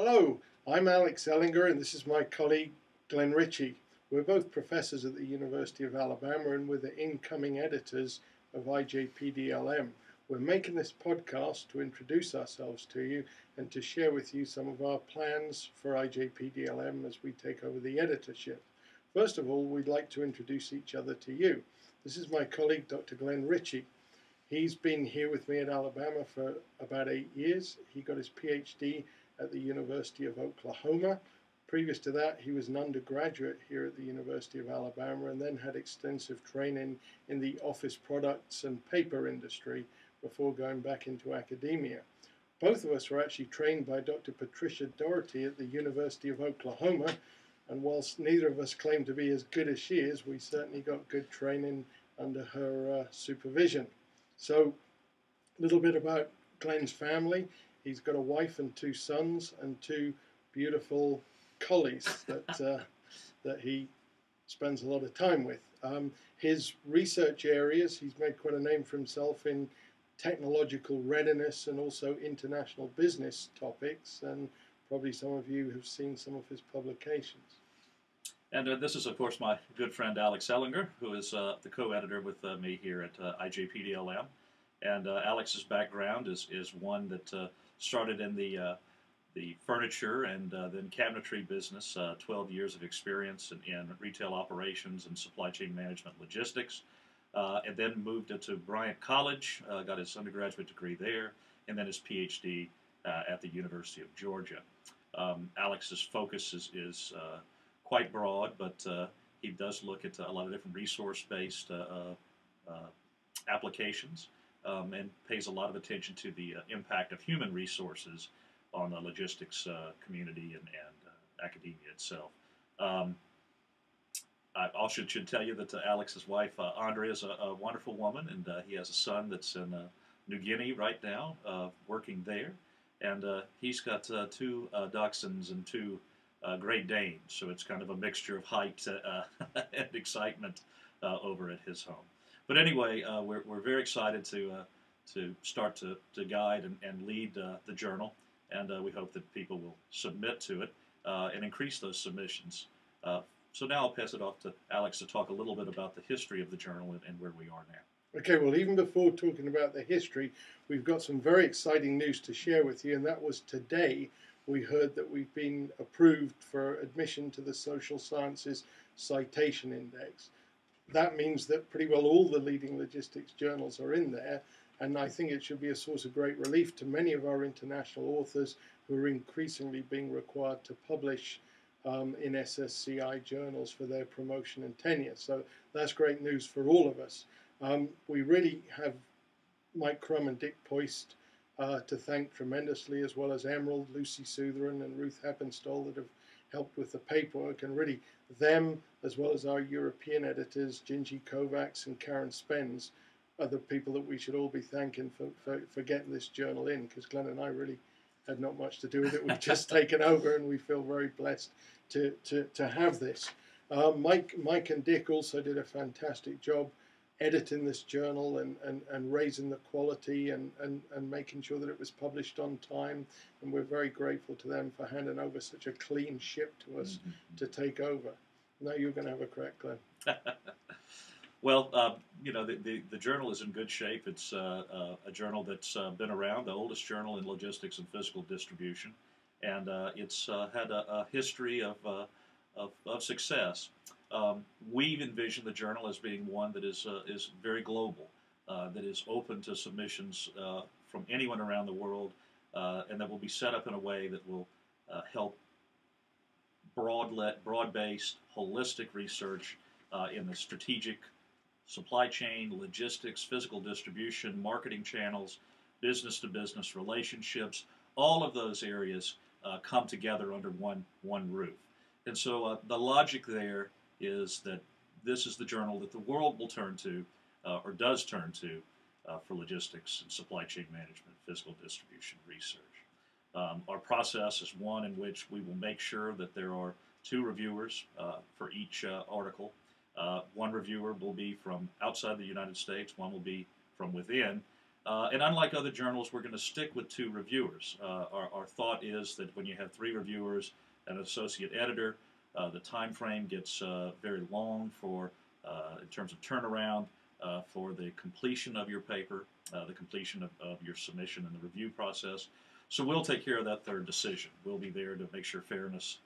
Hello, I'm Alex Ellinger and this is my colleague Glenn Richie. We're both professors at the University of Alabama and we're the incoming editors of IJPDLM. We're making this podcast to introduce ourselves to you and to share with you some of our plans for IJPDLM as we take over the editorship. First of all, we'd like to introduce each other to you. This is my colleague, Dr. Glenn Richie. He's been here with me at Alabama for about 8 years. He got his PhD at the University of Oklahoma. Previous to that, he was an undergraduate here at the University of Alabama and then had extensive training in the office products and paper industry before going back into academia. Both of us were actually trained by Dr. Patricia Doherty at the University of Oklahoma, and whilst neither of us claim to be as good as she is, we certainly got good training under her supervision. So, a little bit about Glenn's family. He's got a wife and 2 sons and 2 beautiful collies that he spends a lot of time with. His research areas, he's made quite a name for himself in technological readiness and also international business topics, and probably some of you have seen some of his publications. And this is, of course, my good friend Alex Ellinger, who is the co-editor with me here at IJPDLM. And Alex's background is one that started in the furniture and then cabinetry business, 12 years of experience in retail operations and supply chain management logistics, and then moved to Bryant College, got his undergraduate degree there, and then his PhD at the University of Georgia. Alex's focus is quite broad, but he does look at a lot of different resource-based applications and pays a lot of attention to the impact of human resources on the logistics community and academia itself. I also should tell you that Alex's wife, Andrea, is a wonderful woman, and he has a son that's in New Guinea right now, working there. And he's got 2 dachshunds and 2 Great Danes, so it's kind of a mixture of height and excitement over at his home. But anyway, we're very excited to start to guide and lead the journal, and we hope that people will submit to it and increase those submissions. So now I'll pass it off to Alex to talk a little bit about the history of the journal and where we are now. Okay, well, even before talking about the history, we've got some very exciting news to share with you, and that was today we heard that we've been approved for admission to the Social Sciences Citation Index. That means that pretty well all the leading logistics journals are in there, and I think it should be a source of great relief to many of our international authors who are increasingly being required to publish in SSCI journals for their promotion and tenure. So that's great news for all of us. We really have Mike Crum and Dick Poist to thank tremendously, as well as Emerald, Lucy Sutheran, and Ruth Heppenstall that have helped with the paperwork, and really them, as well as our European editors, Gingy Kovacs and Karen Spence, are the people that we should all be thanking for getting this journal in, because Glenn and I really had not much to do with it. We've just taken over, and we feel very blessed to have this. Mike and Dick also did a fantastic job editing this journal and raising the quality and making sure that it was published on time, and we're very grateful to them for handing over such a clean ship to us to take over. Now you're going to have a crack, Glenn. Well, you know, the journal is in good shape. It's a journal that's been around, the oldest journal in logistics and physical distribution, and it's had a history of success. We envision the journal as being one that is very global, that is open to submissions from anyone around the world, and that will be set up in a way that will help broad-based, holistic research in the strategic supply chain, logistics, physical distribution, marketing channels, business-to-business relationships. All of those areas come together under one roof. And so the logic there is that this is the journal that the world will turn to, or does turn to, for logistics and supply chain management, physical distribution research. Our process is one in which we will make sure that there are 2 reviewers for each article. One reviewer will be from outside the United States, one will be from within, And unlike other journals, we're going to stick with 2 reviewers. Our thought is that when you have 3 reviewers and an associate editor, the time frame gets very long for, in terms of turnaround, for the completion of your paper, the completion of your submission and the review process. So we'll take care of that third decision. We'll be there to make sure fairness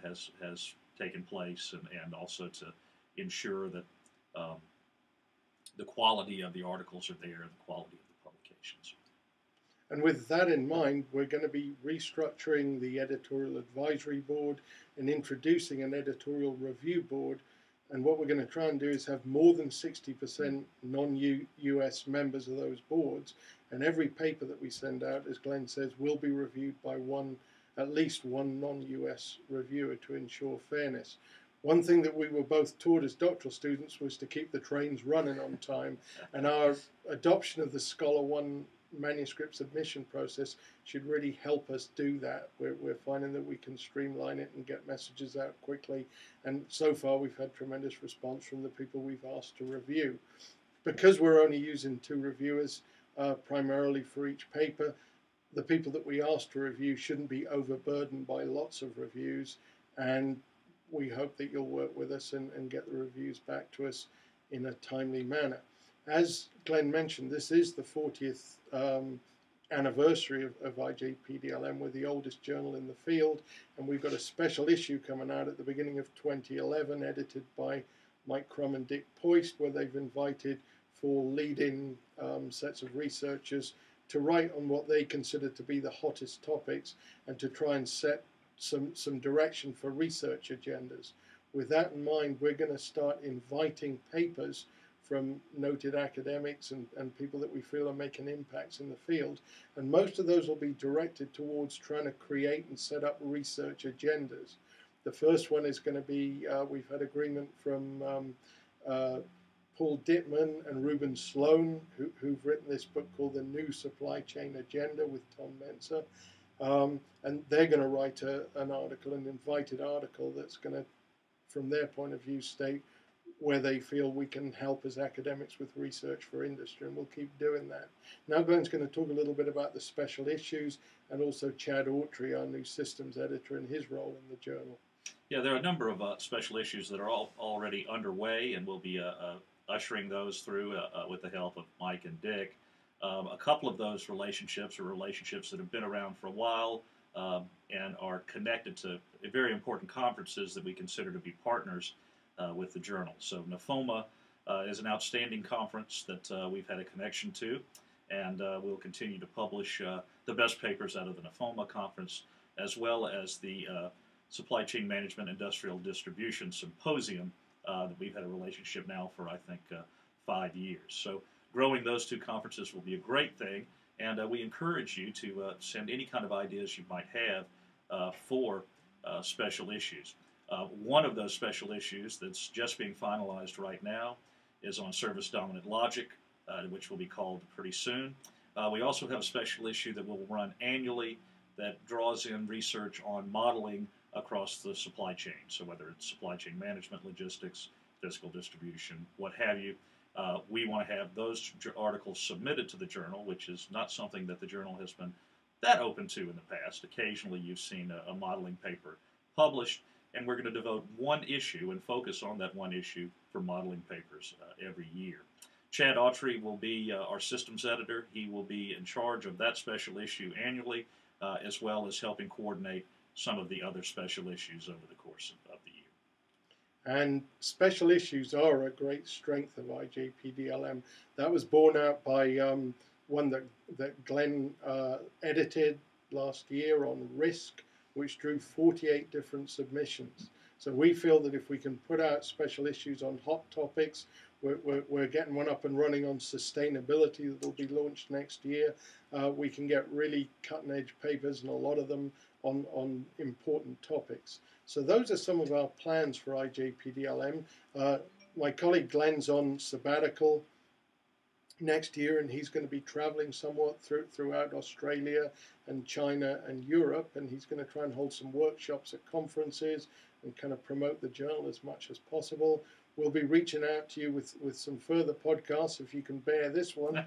has taken place, and also to ensure that the quality of the articles are there, and the quality of the publications. And with that in mind, we're going to be restructuring the editorial advisory board and introducing an editorial review board. And what we're going to try and do is have more than 60% non-US members of those boards. And every paper that we send out, as Glenn says, will be reviewed by at least one non-US reviewer to ensure fairness. One thing that we were both taught as doctoral students was to keep the trains running on time, and our adoption of the Scholar One manuscript submission process should really help us do that. We're finding that we can streamline it and get messages out quickly, and so far we've had tremendous response from the people we've asked to review. Because we're only using 2 reviewers primarily for each paper, the people that we ask to review shouldn't be overburdened by lots of reviews, and we hope that you'll work with us and get the reviews back to us in a timely manner. As Glenn mentioned, this is the 40th anniversary of IJPDLM. We're the oldest journal in the field, and we've got a special issue coming out at the beginning of 2011, edited by Mike Crum and Dick Poist, where they've invited 4 leading sets of researchers to write on what they consider to be the hottest topics, and to try and set some direction for research agendas. With that in mind, we're going to start inviting papers from noted academics and people that we feel are making impacts in the field. And most of those will be directed towards trying to create and set up research agendas. The first one is going to be, we've had agreement from Paul Dittman and Ruben Sloan, who've written this book called The New Supply Chain Agenda with Tom Menser. And they're going to write an article, an invited article, that's going to, from their point of view, state where they feel we can help as academics with research for industry, and we'll keep doing that. Now Glenn's going to talk a little bit about the special issues, and also Chad Autry, our new systems editor, and his role in the journal. Yeah, there are a number of special issues that are already underway, and we'll be ushering those through with the help of Mike and Dick. A couple of those relationships are relationships that have been around for a while and are connected to very important conferences that we consider to be partners with the journal. So NFOMA is an outstanding conference that we've had a connection to, and we'll continue to publish the best papers out of the NFOMA conference, as well as the Supply Chain Management Industrial Distribution Symposium that we've had a relationship now for, I think, 5 years. So growing those 2 conferences will be a great thing, and we encourage you to send any kind of ideas you might have for special issues. One of those special issues that's just being finalized right now is on service-dominant logic, which will be called pretty soon. We also have a special issue that will run annually that draws in research on modeling across the supply chain. So whether it's supply chain management, logistics, physical distribution, what have you, we want to have those articles submitted to the journal, which is not something that the journal has been that open to in the past. Occasionally you've seen a modeling paper published, and we're going to devote one issue and focus on that one issue for modeling papers every year. Chad Autry will be our systems editor. He will be in charge of that special issue annually, as well as helping coordinate some of the other special issues over the course of the year. And special issues are a great strength of IJPDLM. That was borne out by one that Glenn edited last year on risk, which drew 48 different submissions. So we feel that if we can put out special issues on hot topics, we're getting one up and running on sustainability that will be launched next year. We can get really cutting-edge papers, and a lot of them on important topics. So those are some of our plans for IJPDLM. My colleague Glenn's on sabbatical next year, and he's going to be traveling somewhat throughout Australia and China and Europe, and he's going to try and hold some workshops at conferences and kind of promote the journal as much as possible. We'll be reaching out to you with some further podcasts, if you can bear this one,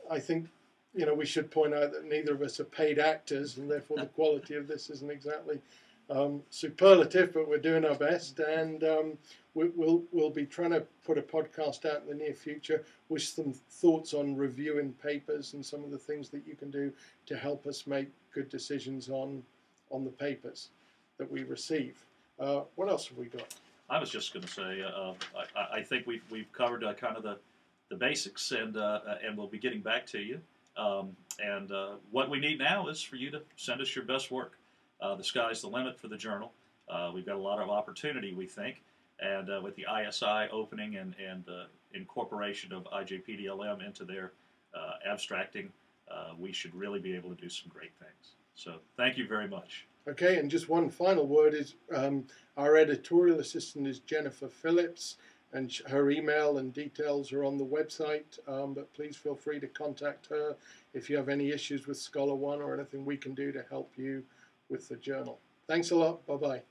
I think, we should point out that neither of us are paid actors, and therefore the quality of this isn't exactly superlative, but we're doing our best, and we'll be trying to put a podcast out in the near future with some thoughts on reviewing papers and some of the things that you can do to help us make good decisions on the papers that we receive. What else have we got? I was just going to say, I think we've covered kind of the basics, and we'll be getting back to you. What we need now is for you to send us your best work. The sky's the limit for the journal. We've got a lot of opportunity, we think, and with the ISI opening and incorporation of IJPDLM into their abstracting, we should really be able to do some great things. So thank you very much. Okay, and just one final word is our editorial assistant is Jennifer Phillips, and her email and details are on the website, but please feel free to contact her if you have any issues with Scholar One or anything we can do to help you with the journal. Thanks a lot. Bye-bye.